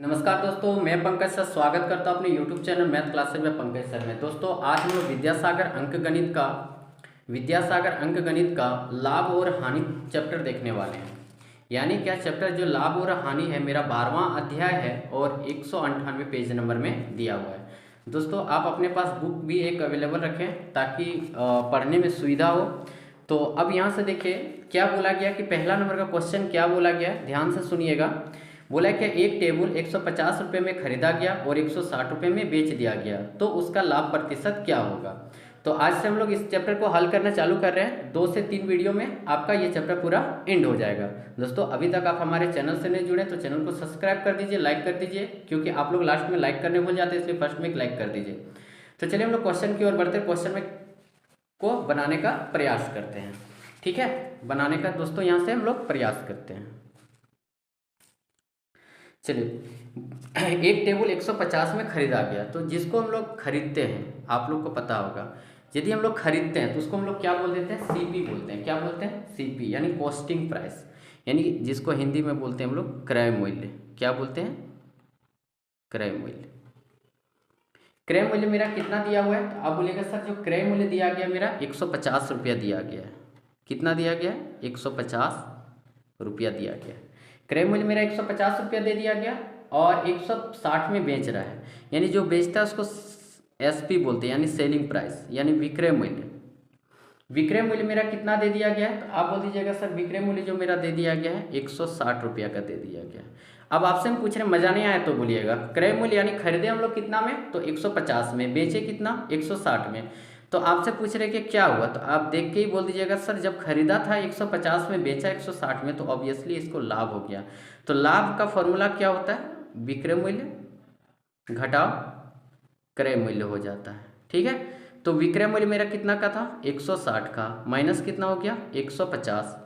नमस्कार दोस्तों, मैं पंकज सर स्वागत करता हूं अपने YouTube चैनल मैथ क्लासेज में पंकज सर में। दोस्तों आज हम लोग विद्यासागर अंक गणित का लाभ और हानि चैप्टर देखने वाले हैं। यानी क्या चैप्टर जो लाभ और हानि है मेरा 12वां अध्याय है और 198 पेज नंबर में दिया हुआ है। दोस्तों आप अपने पास बुक भी एक अवेलेबल रखें ताकि पढ़ने में सुविधा हो। तो अब यहाँ से देखिए क्या बोला गया कि पहला नंबर का क्वेश्चन क्या बोला गया, ध्यान से सुनिएगा। बोला कि एक टेबल 150 रुपये में खरीदा गया और 160 रुपये में बेच दिया गया, तो उसका लाभ प्रतिशत क्या होगा। तो आज से हम लोग इस चैप्टर को हल करना चालू कर रहे हैं। 2 से 3 वीडियो में आपका ये चैप्टर पूरा एंड हो जाएगा। दोस्तों अभी तक आप हमारे चैनल से नहीं जुड़े तो चैनल को सब्सक्राइब कर दीजिए, लाइक कर दीजिए, क्योंकि आप लोग लास्ट में लाइक करने भूल जाते हैं, इसलिए फर्स्ट में एक लाइक कर दीजिए। तो चलिए हम लोग क्वेश्चन की ओर बढ़ते हैं। क्वेश्चन में को बनाने का प्रयास करते हैं। ठीक है, बनाने का दोस्तों यहाँ से हम लोग प्रयास करते हैं। चलिए एक टेबल 150 में खरीदा गया, तो जिसको हम लोग खरीदते हैं आप लोग को पता होगा, यदि हम लोग खरीदते हैं तो उसको हम लोग क्या बोल देते हैं, सीपी बोलते हैं। क्या बोलते हैं, सीपी, यानी कॉस्टिंग प्राइस, यानी जिसको हिंदी में बोलते हैं हम लोग क्रय मूल्य। क्या बोलते हैं, क्रय मूल्य। क्रय मूल्य मेरा कितना दिया हुआ है, तो आप बोलिएगा सर जो क्रय मूल्य दिया गया मेरा 150 रुपया दिया गया है। कितना दिया गया है, 150 रुपया दिया गया है। क्रय मूल्य मेरा 150 रुपया दे दिया गया और 160 में बेच रहा है, यानी जो बेचता है उसको एसपी बोलते हैं, यानी सेलिंग प्राइस, यानी विक्रय मूल्य। विक्रय मूल्य मेरा कितना दे दिया गया है, तो आप बोल दीजिएगा सर विक्रय मूल्य जो मेरा दे दिया गया है 160 रुपया का दे दिया गया है। अब आपसे हम पूछ रहे हैं, मजा नहीं आया तो बोलिएगा, क्रय मूल्य यानी खरीदे हम लोग कितना में, तो 150 में, बेचे कितना, 160 में। तो आपसे पूछ रहे कि क्या हुआ, तो आप देख के ही बोल दीजिएगा सर जब खरीदा था 150 में, बेचा 160 में, तो ऑब्वियसली इसको लाभ हो गया। तो लाभ का फॉर्मूला क्या होता है, विक्रय मूल्य घटाओ क्रय मूल्य हो जाता है। ठीक है, तो विक्रय मूल्य मेरा कितना का था, 160 का, माइनस कितना हो गया, 150।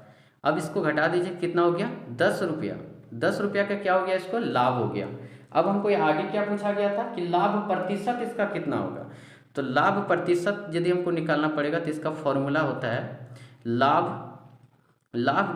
अब इसको घटा दीजिए, कितना हो गया, 10 रुपया। 10 रुपया का क्या हो गया, इसको लाभ हो गया। अब हमको आगे क्या पूछा गया था कि लाभ प्रतिशत इसका कितना होगा। तो लाभ प्रतिशत यदि हमको निकालना पड़ेगा तो इसका फॉर्मूला होता है लाभ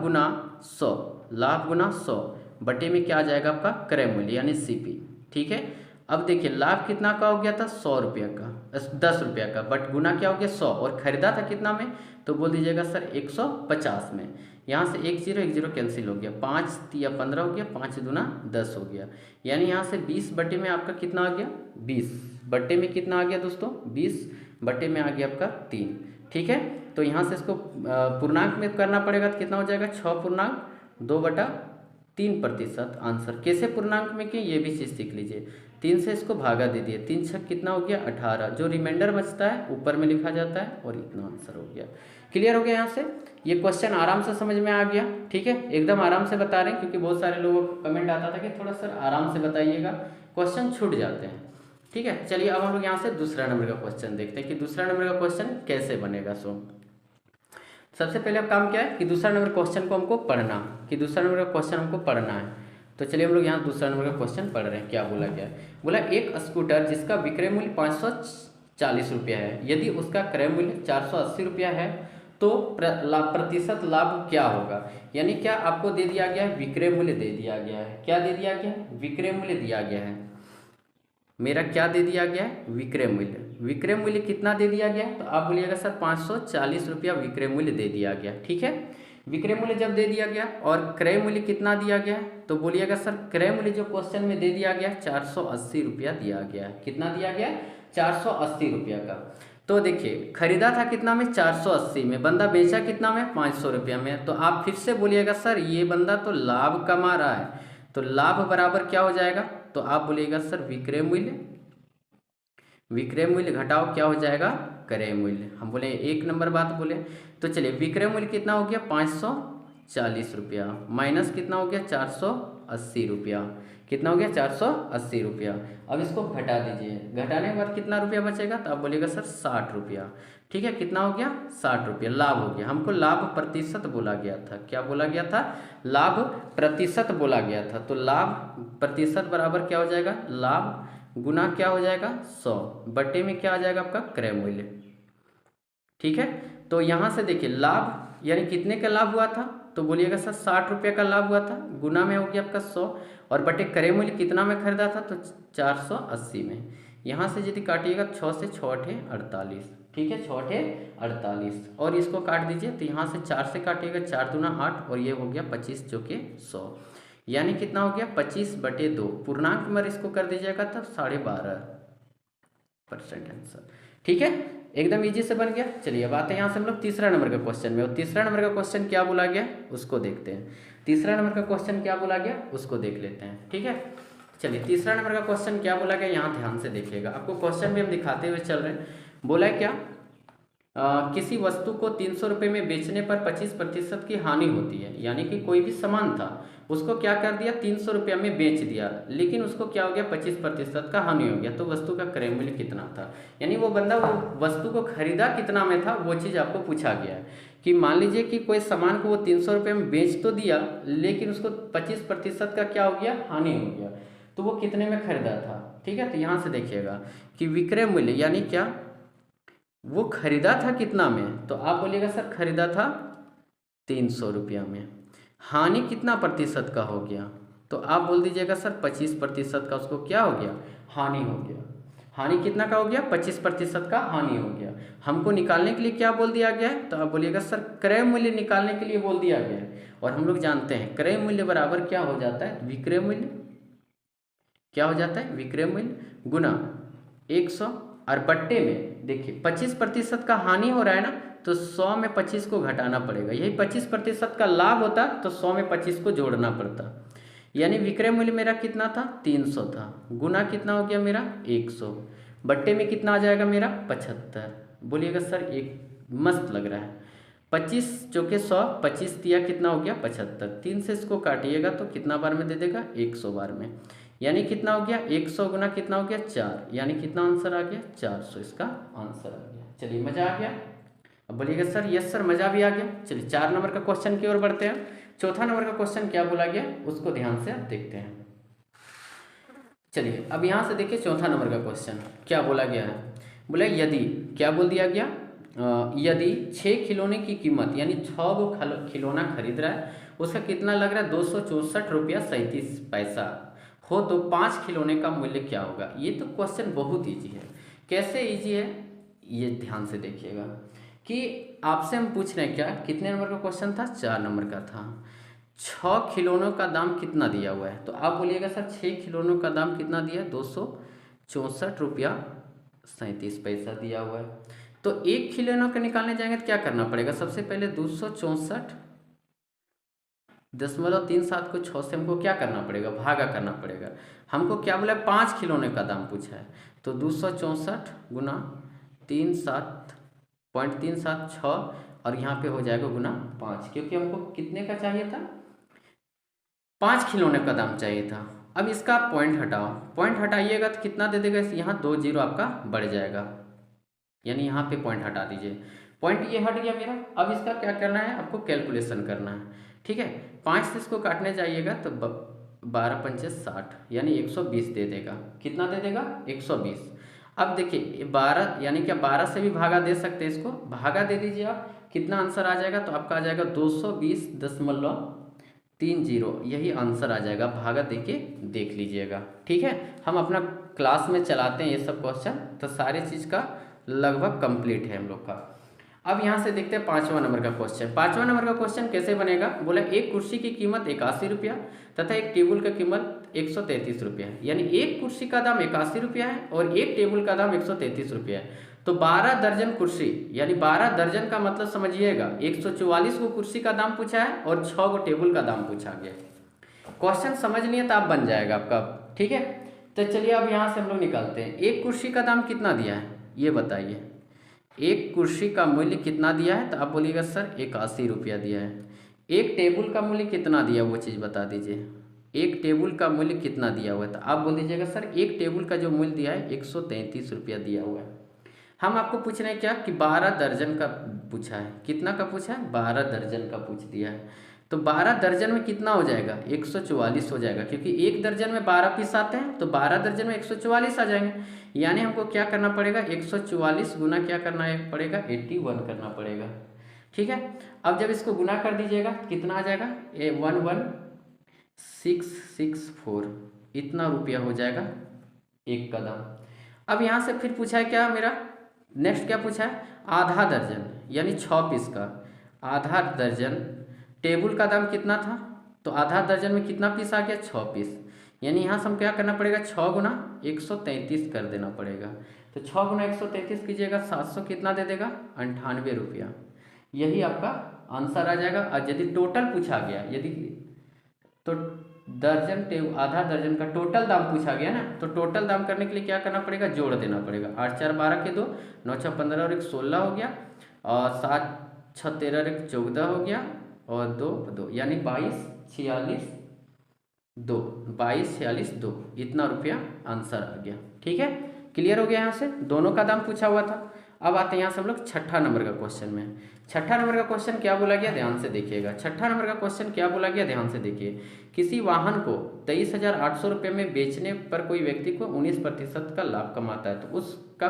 गुना 100, लाभ गुना 100 बटे में क्या आ जाएगा आपका क्रय मूल्य, यानी सीपी। ठीक है, अब देखिए लाभ कितना का हो गया था, 100 रुपया का, 10 रुपया का, बट गुना क्या हो गया 100, और खरीदा था कितना में, तो बोल दीजिएगा सर 150 में। यहाँ से एक जीरो कैंसिल हो गया, 5 या 15 हो गया, 5 दूना 10 हो गया, यानी यहाँ से 20 बटे में आपका कितना आ गया, 20 बटे में कितना आ गया दोस्तों, 20 बटे में आ गया आपका 3। ठीक है, तो यहाँ से इसको पूर्णांक में करना पड़ेगा तो कितना हो जाएगा, 6.2/3% आंसर। कैसे पूर्णांक में किए ये भी चीज़ सीख लीजिए। 3 से इसको भागा दे दिए, 3 छक कितना हो गया, 18। जो रिमाइंडर बचता है ऊपर में लिखा जाता है और इतना आंसर हो गया। क्लियर हो गया, यहाँ से ये क्वेश्चन आराम से समझ में आ गया। ठीक है, एकदम आराम से बता रहे हैं, क्योंकि बहुत सारे लोगों को कमेंट आता था कि थोड़ा सर आराम से बताइएगा, क्वेश्चन छूट जाते हैं। ठीक है, चलिए अब हम लोग यहाँ से दूसरा नंबर का क्वेश्चन देखते हैं कि दूसरा नंबर का क्वेश्चन कैसे बनेगा। सबसे पहले अब काम क्या है कि दूसरा नंबर क्वेश्चन को हमको पढ़ना, कि दूसरा नंबर का क्वेश्चन हमको पढ़ना है। तो चलिए हम लोग यहाँ दूसरा नंबर का क्वेश्चन पढ़ रहे हैं। क्या बोला गया है, बोला एक स्कूटर जिसका विक्रय मूल्य 540 रुपया है, यदि उसका क्रय मूल्य 480 रुपया है तो प्रतिशत लाभ क्या होगा। यानी क्या आपको दे दिया गया है, विक्रय मूल्य दे दिया गया है। क्या दे दिया गया है, विक्रय मूल्य दिया गया है। मेरा क्या दे दिया गया है, विक्रय मूल्य। विक्रय मूल्य कितना दे दिया गया है, तो आप बोलिएगा सर 540 रुपया विक्रय मूल्य दे दिया गया। ठीक है, विक्रय मूल्य जब दे दिया गया और क्रय मूल्य कितना दिया गया, तो बोलिएगा सर क्रय मूल्य जो क्वेश्चन में दे दिया गया 480 रुपया दिया गया है। कितना दिया गया, 480 रुपया का। तो देखिए खरीदा था कितना में, 480 में, बंदा बेचा कितना में, 500 रुपया में। तो आप फिर से बोलिएगा सर ये बंदा तो लाभ कमा रहा है, तो लाभ बराबर क्या हो जाएगा, तो आप बोलिएगा सर विक्रय मूल्य घटाओ क्या हो जाएगा, क्रय मूल्य। हम बोले एक नंबर बात बोले, तो चलिए विक्रय मूल्य कितना हो गया, 540 रुपया, माइनस कितना हो गया, 480 रुपया। कितना हो गया, 480 रुपया। अब इसको घटा दीजिए, घटाने के बाद कितना रुपया बचेगा, तो आप बोलिएगा सर 60 रुपया। ठीक है, कितना हो गया, 60 रुपया लाभ हो गया। हमको लाभ प्रतिशत बोला गया था, क्या बोला गया था, लाभ प्रतिशत बोला गया था। तो लाभ प्रतिशत बराबर क्या हो जाएगा, लाभ गुना क्या हो जाएगा, 100 बटे में क्या आ जाएगा आपका क्रय मूल्य। ठीक है, तो यहाँ से देखिए लाभ यानी कितने का लाभ हुआ था, तो बोलिएगा सर 60 रुपये का लाभ हुआ था, गुना में हो गया आपका 100, और बटे क्रय मूल्य कितना में खरीदा था, तो 480 में। यहाँ से यदि काटिएगा 6 से 6 अठे 48, ठीक है, 6 अठे 48, और इसको काट दीजिए तो यहाँ से 4 से काटिएगा, 4 दूना 8, और ये हो गया 25 जो कि 100, यानी कितना हो गया 25/2। पूर्णांक में इसको कर दीजिएगा तब 12.5% आंसर, ठीक है, एकदम इजी से बन गया। चलिए अब आते हैं यहाँ से हम लोग तीसरा नंबर का क्वेश्चन में, और तीसरा नंबर का क्वेश्चन क्या बोला गया उसको देखते हैं। तीसरा नंबर का क्वेश्चन क्या बोला गया उसको देख लेते हैं, ठीक है। चलिए तीसरा नंबर का क्वेश्चन क्या बोला गया, यहाँ ध्यान से देखिएगा, आपको क्वेश्चन भी हम दिखाते हुए चल रहे हैं। बोला है क्या, किसी वस्तु को 300 रुपये में बेचने पर 25% की हानि होती है, यानी कि कोई भी सामान था उसको क्या कर दिया 300 रुपये में बेच दिया, लेकिन उसको क्या हो गया 25% का हानि हो गया, तो वस्तु का क्रय मूल्य कितना था, यानी वो बंदा वो वस्तु को खरीदा कितना में था, वो चीज़ आपको पूछा गया है। कि मान लीजिए कि कोई सामान को वो 300 रुपये में बेच तो दिया, लेकिन उसको 25% का क्या हो गया, हानि हो गया, तो वो कितने में खरीदा था, ठीक है। तो यहाँ से देखिएगा कि विक्रय मूल्य यानी क्या, वो खरीदा था कितना में, तो आप बोलिएगा सर खरीदा था 300 रुपया में, हानि कितना प्रतिशत का हो गया, तो आप बोल दीजिएगा सर 25% का उसको क्या हो गया, हानि हो गया। हानि कितना का हो गया, 25% का हानि हो गया। हमको निकालने के लिए क्या बोल दिया गया है, तो आप बोलिएगा सर क्रय मूल्य निकालने के लिए बोल दिया गया है, और हम लोग जानते हैं क्रय मूल्य बराबर क्या हो जाता है, विक्रय मूल्य, क्या हो जाता है, विक्रय मूल्य गुना 100, और बट्टे में देखिए 25% का हानि हो रहा है ना, तो 100 में 25 को घटाना पड़ेगा, यही 25% का लाभ होता तो 100 में 25 को जोड़ना पड़ता, यानी विक्रय मूल्य मेरा कितना था 300 था, गुना कितना हो गया मेरा 100, बट्टे में कितना आ जाएगा मेरा 75। बोलिएगा सर एक मस्त लग रहा है, 25 चौके 100, 25 दिया कितना हो गया 75, 3 से इसको काटिएगा तो कितना बार में दे देगा 100 बार में, यानी कितना हो गया 100 गुना कितना हो गया 4, यानी कितना आंसर आ गया 400, इसका आंसर आ गया। चलिए मजा आ गया, अब बोलिएगा सर यस सर मजा भी आ गया। चलिए 4 नंबर का क्वेश्चन की ओर बढ़ते हैं। चौथा नंबर का क्वेश्चन क्या बोला गया उसको ध्यान से देखते हैं। चलिए अब यहाँ से देखिए चौथा नंबर का क्वेश्चन क्या बोला गया है, बोला यदि क्या बोल दिया गया, यदि 6 खिलौने की कीमत यानी 6 गो खिलौना खरीद रहा है, उसका कितना लग रहा है 264 रुपया 37 पैसा हो, तो 5 खिलौने का मूल्य क्या होगा। ये तो क्वेश्चन बहुत ईजी है। कैसे ईजी है ये ध्यान से देखिएगा कि आपसे हम पूछ रहे हैं क्या, कितने नंबर का क्वेश्चन था 4 नंबर का था, 6 खिलौनों का दाम कितना दिया हुआ है, तो आप बोलिएगा सर 6 खिलौनों का दाम कितना दिया 264 रुपया 37 पैसा दिया हुआ है। तो एक खिलौनों का निकालने जाएंगे तो क्या करना पड़ेगा, सबसे पहले 264.37 को 6 से हमको क्या करना पड़ेगा, भागा करना पड़ेगा। हमको क्या बोला 5 खिलौने का दाम पूछा है, तो 264 गुना 37.376 और यहाँ पे हो जाएगा गुना 5, क्योंकि हमको कितने का चाहिए था 5 खिलौने का दाम चाहिए था। अब इसका पॉइंट हटाओ, पॉइंट हटाइएगा तो कितना दे देगा, यहाँ 2 जीरो आपका बढ़ जाएगा, यानी यहाँ पे पॉइंट हटा दीजिए, पॉइंट ये हट गया मेरा। अब इसका क्या करना है, आपको कैलकुलेशन करना है, ठीक है। 5 से इसको काटने जाइएगा तो 12 पंचे 60 यानी 120 दे देगा, कितना दे देगा 120। अब देखिए 12 यानी क्या 12 से भी भागा दे सकते हैं, इसको भागा दे दीजिए आप, कितना आंसर आ जाएगा, तो आपका आ जाएगा 220.30, यही आंसर आ जाएगा, भागा देके देख लीजिएगा, ठीक है। हम अपना क्लास में चलाते हैं ये सब क्वेश्चन, तो सारी चीज़ का लगभग कंप्लीट है हम लोग का। अब यहाँ से देखते हैं 5वां नंबर का क्वेश्चन। 5वां नंबर का क्वेश्चन कैसे बनेगा, बोला एक कुर्सी की कीमत 81 रुपया तथा एक टेबल का कीमत 133 रुपया है, यानी एक कुर्सी का दाम 81 रुपया है और एक टेबल का दाम 133 रुपया है। तो 12 दर्जन कुर्सी, यानी 12 दर्जन का मतलब समझिएगा 144 को कुर्सी का दाम पूछा है और 6 को टेबल का दाम पूछा गया। क्वेश्चन समझ लिए तो आप बन जाएगा आपका, ठीक है। तो चलिए अब यहाँ से हम लोग निकालते हैं, एक कुर्सी का दाम कितना दिया है ये बताइए, एक कुर्सी का मूल्य कितना दिया है, तो आप बोलिएगा सर 81 रुपया दिया है। एक टेबल का मूल्य कितना दिया वो चीज़ बता दीजिए, एक टेबल का मूल्य कितना दिया हुआ है, तो आप बोल दीजिएगा सर एक टेबल का जो मूल्य दिया है 133 रुपया दिया हुआ है। हम आपको पूछ रहे हैं क्या कि 12 दर्जन का पूछा है, कितना का पूछा है 12 दर्जन का पूछ दिया है। तो 12 दर्जन में कितना हो जाएगा 144 हो जाएगा, क्योंकि एक दर्जन में 12 पीस आते हैं, तो 12 दर्जन में 144 आ जाएंगे, यानी हमको क्या करना पड़ेगा 144 गुना क्या करना पड़ेगा 81 करना पड़ेगा। ठीक है। अब जब इसको गुना कर दीजिएगा कितना आ जाएगा, 11664, इतना रुपया हो जाएगा एक कदम। अब यहाँ से फिर पूछा है क्या मेरा, नेक्स्ट क्या पूछा है, आधा दर्जन यानी 6 पीस का आधा दर्जन टेबल का दाम कितना था, तो आधा दर्जन में कितना पीस आ गया, 6 पीस। यानी यहाँ से हम क्या करना पड़ेगा, 6 गुना 133 कर देना पड़ेगा। तो 6 गुना 133 कीजिएगा, 700 कितना दे देगा, 98 रुपया। यही आपका आंसर आ जाएगा। और यदि टोटल पूछा गया, यदि तो दर्जन टेबल आधा दर्जन का टोटल दाम पूछा गया ना, तो टोटल दाम करने के लिए क्या करना पड़ेगा, जोड़ देना पड़ेगा। 8 4 12 के 2, 9 6 15 और 1 16 हो गया, और 7 6 13 और 1 14 हो गया, और 2 2 यानी 22 46 2, 22 46 2, इतना रुपया आंसर आ गया। ठीक है, क्लियर हो गया। यहाँ से दोनों का दाम पूछा हुआ था। अब आते हैं यहाँ से हम लोग छठा नंबर का क्वेश्चन में। छठा नंबर का क्वेश्चन क्या बोला गया, ध्यान से देखिएगा। छठा नंबर का क्वेश्चन क्या बोला गया, ध्यान से देखिए। किसी वाहन को 23,800 रुपये में बेचने पर कोई व्यक्ति को 19% का लाभ कमाता है, तो उसका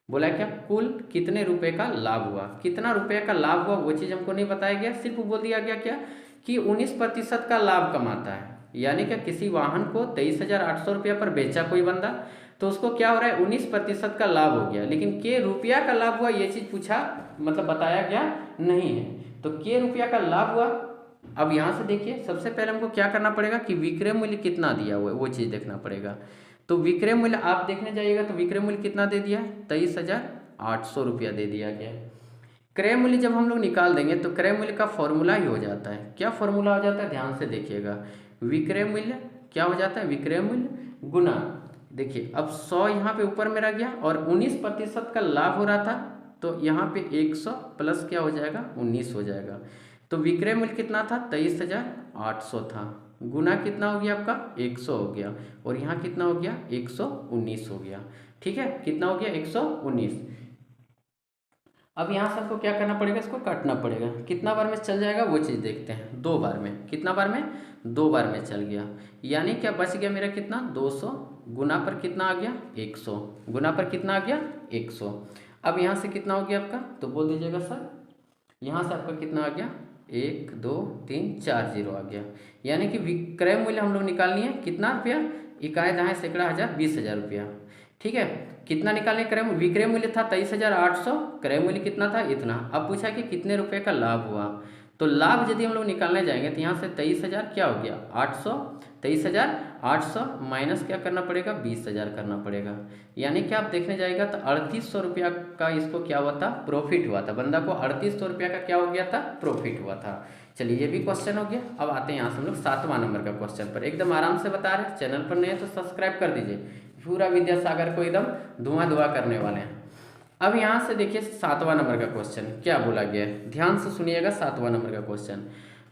बोला क्या, कुल कितने रुपए का लाभ हुआ। कितना रुपये का लाभ हुआ वो चीज़ हमको नहीं बताया गया, सिर्फ बोल दिया गया क्या कि 19% का लाभ कमाता है। यानी क्या, किसी वाहन को 23,800 रुपया पर बेचा कोई बंदा, तो उसको क्या हो रहा है, 19% का लाभ हो गया। लेकिन के रुपया का लाभ हुआ ये चीज़ पूछा, मतलब बताया गया नहीं है। तो के रुपया का लाभ हुआ। अब यहाँ से देखिए, सबसे पहले हमको क्या करना पड़ेगा कि विक्रय मूल्य कितना दिया हुआ है वो चीज़ देखना पड़ेगा। तो विक्रय मूल्य आप देखने जाइएगा तो विक्रय मूल्य कितना दे दिया है, 23,800 रुपया दे दिया गया है। क्रय मूल्य जब हम लोग निकाल देंगे तो क्रय मूल्य का फॉर्मूला ही हो जाता है। क्या फॉर्मूला हो जाता है, ध्यान से देखिएगा। विक्रय मूल्य क्या हो जाता है, विक्रय मूल्य गुना, देखिए अब 100 यहाँ पे ऊपर में रह गया और 19% का लाभ हो रहा था, तो यहाँ पे 100 प्लस क्या हो जाएगा, 19 हो जाएगा। तो विक्रय मूल्य कितना था, 23,800 था, गुना कितना हो गया आपका, 100 हो गया, और यहाँ कितना हो गया, 119 हो गया। ठीक है, कितना हो गया, 119। अब यहाँ से हमको क्या करना पड़ेगा, इसको काटना पड़ेगा। कितना बार में चल जाएगा वो चीज़ देखते हैं। 2 बार में, कितना बार में, 2 बार में चल गया। यानी क्या बच गया मेरा कितना, 200, गुना पर कितना आ गया, 100, गुना पर कितना आ गया, 100। अब यहाँ से कितना हो गया आपका, तो बोल दीजिएगा सर। यहाँ से आपका कितना आ गया, 1 2 3 4 0 आ गया। यानी कि विक्रय मूल्य हम लोग निकालनी है, कितना रुपया, इकाई दहाई सैकड़ा हज़ार 20,000 रुपया। ठीक है, कितना निकालने, क्रय विक्रय मूल्य था 23,800, क्रय मूल्य कितना था, इतना। अब पूछा कि कितने रुपए का लाभ हुआ, तो लाभ यदि हम लोग निकालने जाएंगे तो यहाँ से 23,000 क्या हो गया, 800, 23,800 माइनस क्या करना पड़ेगा, 20,000 करना पड़ेगा। यानी कि आप देखने जाएगा तो 3,800 रुपया का इसको क्या हुआ था, प्रॉफिट हुआ था। बंदा को 3,800 रुपया का क्या हो गया था, प्रॉफिट हुआ था। चलिए ये भी क्वेश्चन हो गया। अब आते हैं यहाँ से हम लोग 7वां नंबर का क्वेश्चन पर। एकदम आराम से बता रहे हैं, चैनल पर नए हैं तो सब्सक्राइब कर दीजिए। पूरा विद्यासागर को एकदम धुआं धुआं करने वाले हैं। अब यहाँ से देखिए 7वां नंबर का क्वेश्चन क्या बोला गया है, ध्यान से सुनिएगा। 7वां नंबर का क्वेश्चन,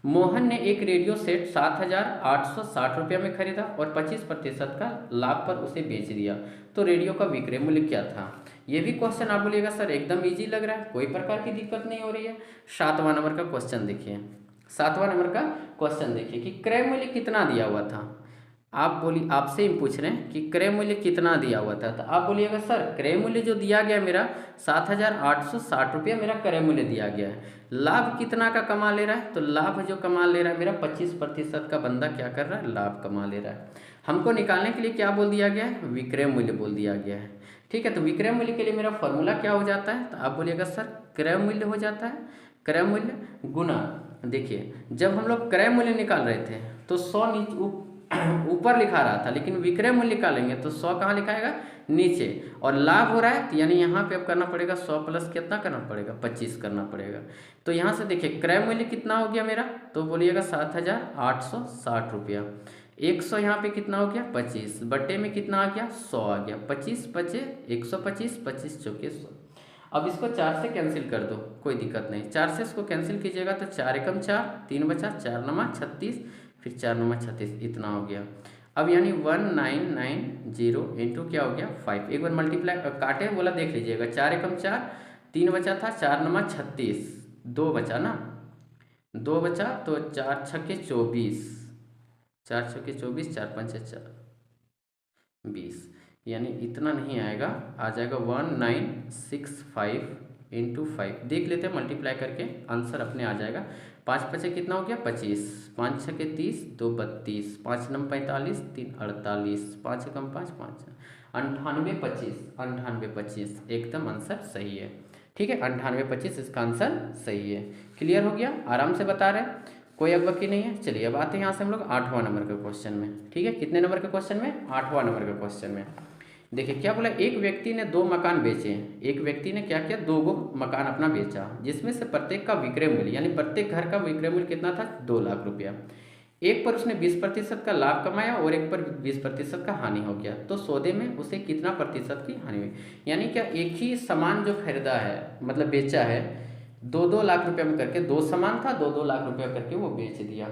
मोहन ने एक रेडियो सेट 7,860 रुपये में खरीदा और 25% का लाभ पर उसे बेच दिया, तो रेडियो का विक्रय मूल्य क्या था। ये भी क्वेश्चन आप बोलिएगा सर एकदम इजी लग रहा है, कोई प्रकार की दिक्कत नहीं हो रही है। 7वां नंबर का क्वेश्चन देखिए, 7वां नंबर का क्वेश्चन देखिए कि क्रय मूल्य कितना दिया हुआ था। आप बोलिए, आपसे ही पूछ रहे हैं कि क्रय मूल्य कितना दिया हुआ था, तो आप बोलिएगा सर क्रय मूल्य जो दिया गया मेरा 7,860 रुपया मेरा क्रय मूल्य दिया गया है। लाभ कितना का कमा ले रहा है, तो लाभ जो कमा ले रहा है मेरा 25% का बंदा क्या कर रहा है, लाभ कमा ले रहा है। हमको निकालने के लिए क्या बोल दिया गया है, विक्रय मूल्य बोल दिया गया है। ठीक है, तो विक्रय मूल्य के लिए मेरा फॉर्मूला क्या हो जाता है, तो आप बोलिएगा सर क्रय मूल्य हो जाता है, क्रय मूल्य गुना, देखिए जब हम लोग क्रय मूल्य निकाल रहे थे तो 100 ऊपर लिखा रहा था, लेकिन विक्रय मूल्य निकालेंगे तो 100 कहाँ लिखाएगा, नीचे, और लाभ हो रहा है तो यानी यहाँ पे अब करना पड़ेगा 100 प्लस कितना करना पड़ेगा, 25 करना पड़ेगा। तो यहाँ से देखिए क्रय मूल्य कितना हो गया मेरा, तो बोलिएगा 7,860 रुपया। 100 यहाँ पे कितना हो गया, 25, बट्टे में कितना आ गया, 100 आ गया। 25 बचे 125, 25 चौके 100। अब इसको 4 से कैंसिल कर दो, कोई दिक्कत नहीं। 4 से इसको कैंसिल कीजिएगा तो 4 एकम 4, 3 बचा, 4 नमा 36, फिर 4 नमा 36, इतना हो गया। अब यानी 1990 इंटू क्या हो गया 5, एक बार मल्टीप्लाई काटे बोला देख लीजिएगा। 4 एकम 4, 3 बचा था, 4 नमा 36, 2 बचा ना, 2 बचा, तो 4 छक्के 24, 4 छक्के 24, 4 पंचे 20, यानी इतना नहीं आएगा, आ जाएगा 1965 इंटू 5 देख लेते हैं, मल्टीप्लाई करके आंसर अपने आ जाएगा। 5 पचे कितना हो गया 25, 5 छके 30, 2 32, 5 नम 45, 3 48, 5 कम 5 5 98 25, 98 25 एकदम आंसर सही है। ठीक है, 98 25 इसका आंसर सही है। क्लियर हो गया, आराम से बता रहे हैं, कोई अगबकी नहीं है। चलिए अब आते हैं यहाँ से हम लोग 8वां नंबर के क्वेश्चन में। ठीक है, कितने नंबर के क्वेश्चन में, 8वां नंबर के क्वेश्चन में। देखिए क्या बोला, एक व्यक्ति ने 2 मकान बेचे। एक व्यक्ति ने क्या किया, 2 मकान अपना बेचा, जिसमें से प्रत्येक का विक्रय मूल्य यानी प्रत्येक घर का विक्रय मूल्य कितना था, 2 लाख रुपया। एक पर उसने 20% का लाभ कमाया और एक पर 20% का हानि हो गया, तो सौदे में उसे कितना प्रतिशत की हानि हुई। यानी क्या एक ही सामान जो खरीदा है, मतलब बेचा है, 2-2 लाख रुपये में करके, 2 सामान था, 2-2 लाख रुपया करके वो बेच दिया।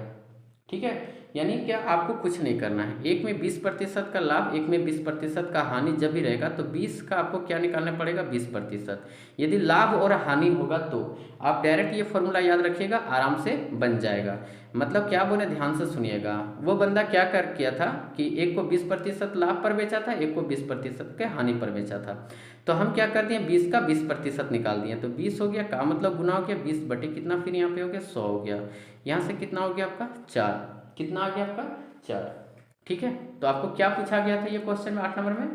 ठीक है, यानी क्या आपको कुछ नहीं करना है, एक में 20% का लाभ, एक में 20% का हानि जब भी रहेगा तो 20 का आपको क्या निकालना पड़ेगा, 20%। यदि लाभ और हानि होगा तो आप डायरेक्ट ये फॉर्मूला याद रखिएगा, आराम से बन जाएगा। मतलब क्या बोले, ध्यान से सुनिएगा। वो बंदा क्या कर किया था कि एक को 20% लाभ पर बेचा था, एक को 20% के हानि पर बेचा था। तो हम क्या कर दिए, 20 का 20% निकाल दिए, तो 20 हो गया का मतलब गुना हो गया 20 बटे कितना, फिर यहाँ पे हो गया 100 हो गया। यहाँ से कितना हो गया आपका 4, कितना आ गया आपका 4। ठीक है, तो आपको क्या पूछा गया था ये क्वेश्चन में 8 नंबर में,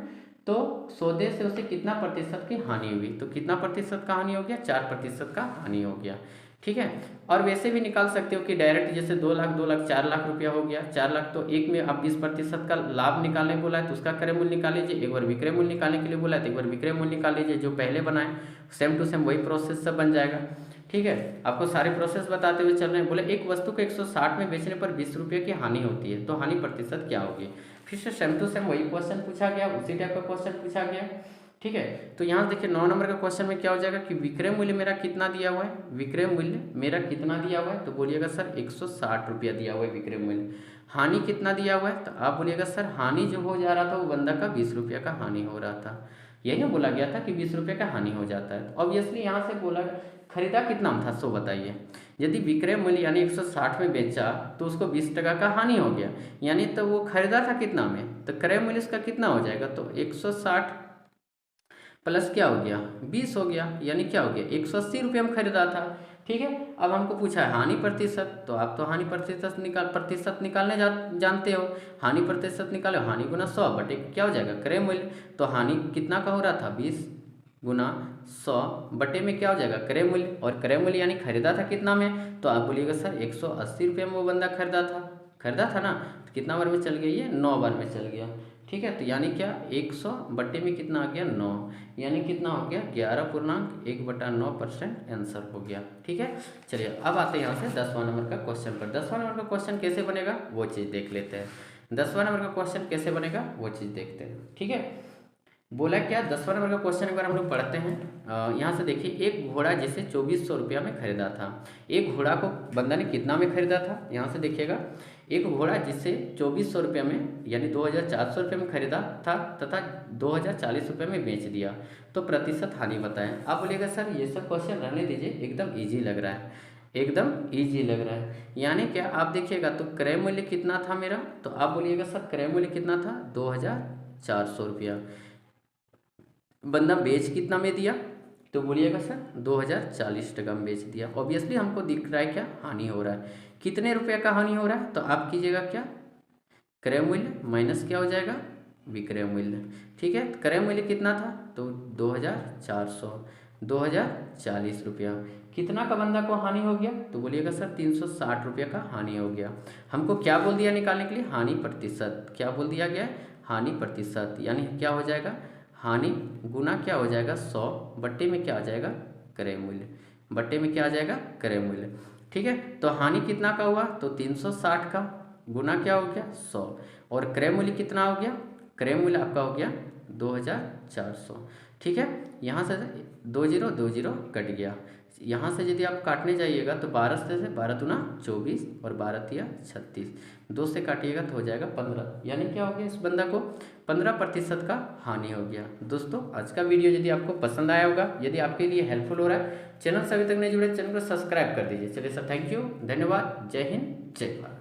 तो सौदे से उसे कितना प्रतिशत की हानि हुई, तो कितना प्रतिशत का हानि हो गया, 4% का हानि हो गया। ठीक है, और वैसे भी निकाल सकते हो कि डायरेक्ट, जैसे 2 लाख 2 लाख 4 लाख रुपया हो गया, 4 लाख तो एक में अब 20% का लाभ निकालने बोला है तो उसका क्रय मूल्य निकाल लीजिए, एक बार विक्रय मूल्य निकालने के लिए बोला है तो एक बार विक्रय मूल्य निकाल लीजिए, जो पहले बनाए सेम टू सेम वही प्रोसेस सब बन जाएगा। ठीक है, आपको सारे प्रोसेस बताते हुए चल रहे हैं। बोले एक वस्तु को 160 में बेचने पर 20 रुपये की हानि होती है, तो हानि प्रतिशत क्या होगी। फिर से सेम टू सेम वही क्वेश्चन पूछा गया, उसी टाइप का क्वेश्चन पूछा गया। ठीक है, तो यहाँ देखिए 9 नंबर का क्वेश्चन में क्या हो जाएगा कि विक्रय मूल्य मेरा कितना दिया हुआ है, विक्रय मूल्य मेरा कितना दिया हुआ है, तो बोलिएगा सर 160 रुपया दिया हुआ है विक्रय मूल्य। हानि कितना दिया हुआ है, तो आप बोलिएगा सर हानि जो हो जा रहा था वो बंदा का 20 रुपया का हानि हो रहा था। यही ना बोला गया था कि 20 रुपये का हानि हो जाता है। तो ऑब्वियसली यहाँ से बोला खरीदा कितना में था, सो बताइए। यदि विक्रय मूल्य यानी 160 में बेचा तो उसको 20% का हानि हो गया, यानी तो वो खरीदा था कितना में, तो क्रय मूल्य उसका कितना हो जाएगा, तो 160 प्लस क्या हो गया 20 हो गया, यानी क्या हो गया 180 रुपये में खरीदा था। ठीक है, अब हमको पूछा है हानि प्रतिशत, तो आप तो हानि प्रतिशत निकालने जानते हो। हानि प्रतिशत निकालो, हानि गुना 100 बटे क्या हो जाएगा क्रय मूल्य, तो हानि कितना का हो रहा था 20 गुना 100 बटे में क्या हो जाएगा क्रय मूल्य, और क्रय मूल्य यानी खरीदा था कितना में, तो आप बोलिएगा सर 180 रुपये में वो बंदा खरीदा था ना, तो कितना बार में चल गया ये 9 बार में चल गया। ठीक है, तो यानी क्या 100 बटे में कितना आ गया 9, यानी कितना हो गया 11.1/9% आंसर हो गया। ठीक है, चलिए अब आते हैं यहाँ से 10वां नंबर का क्वेश्चन पर। 10वां नंबर का क्वेश्चन कैसे बनेगा वो चीज़ देख लेते हैं। 10वां नंबर का क्वेश्चन कैसे बनेगा वो चीज़ देखते हैं। ठीक है, बोला क्या 10वां नंबर का क्वेश्चन एक बार हम लोग पढ़ते हैं। यहाँ से देखिए, एक घोड़ा जिसे 2400 रुपया में खरीदा था। एक घोड़ा को बंदा ने कितना में खरीदा था, यहाँ से देखिएगा, एक घोड़ा जिसे 2400 रुपये में यानी 2400 रुपये में खरीदा था तथा 2040 रुपये में बेच दिया, तो प्रतिशत हानि बताएं। आप बोलिएगा सर ये सब क्वेश्चन रहने दीजिए, एकदम ईजी लग रहा है, एकदम ईजी लग रहा है। यानी क्या आप देखिएगा, तो क्रय मूल्य कितना था मेरा, तो आप बोलिएगा सर क्रय मूल्य कितना था 2400 रुपया, बंदा बेच कितना में दिया, तो बोलिएगा सर 2040 में बेच दिया। ऑब्वियसली हमको दिख रहा है क्या हानि हो रहा है, कितने रुपये का हानि हो रहा है, तो आप कीजिएगा क्या क्रय मूल्य माइनस क्या हो जाएगा विक्रय मूल्य। ठीक है, क्रय मूल्य कितना था, तो 2040 रुपया, कितना का बंदा को हानि हो गया, तो बोलिएगा सर 360 रुपये का हानि हो गया। हमको क्या बोल दिया निकालने के लिए, हानि प्रतिशत, क्या बोल दिया गया हानि प्रतिशत, यानी क्या हो जाएगा हानि गुना क्या हो जाएगा 100 बट्टे में क्या आ जाएगा क्रय मूल्य, बट्टे में क्या आ जाएगा क्रय मूल्य। ठीक है, तो हानि कितना का हुआ, तो 360 का गुना क्या हो गया 100, और क्रय मूल्य कितना हो गया, क्रय मूल्य आपका हो गया 2400। ठीक है, यहाँ से 20 कट गया। यहाँ से यदि आप काटने जाइएगा तो 12 से 12 दूना 24 और 12 तिया 36, 2 से काटिएगा तो हो जाएगा 15, यानी क्या हो गया इस बंदा को 15% का हानि हो गया। दोस्तों आज का वीडियो यदि आपको पसंद आया होगा, यदि आपके लिए हेल्पफुल हो रहा है, चैनल से अभी तक नहीं जुड़े चैनल को सब्सक्राइब कर दीजिए। चलिए सर, थैंक यू, धन्यवाद, जय हिंद, जय भारत।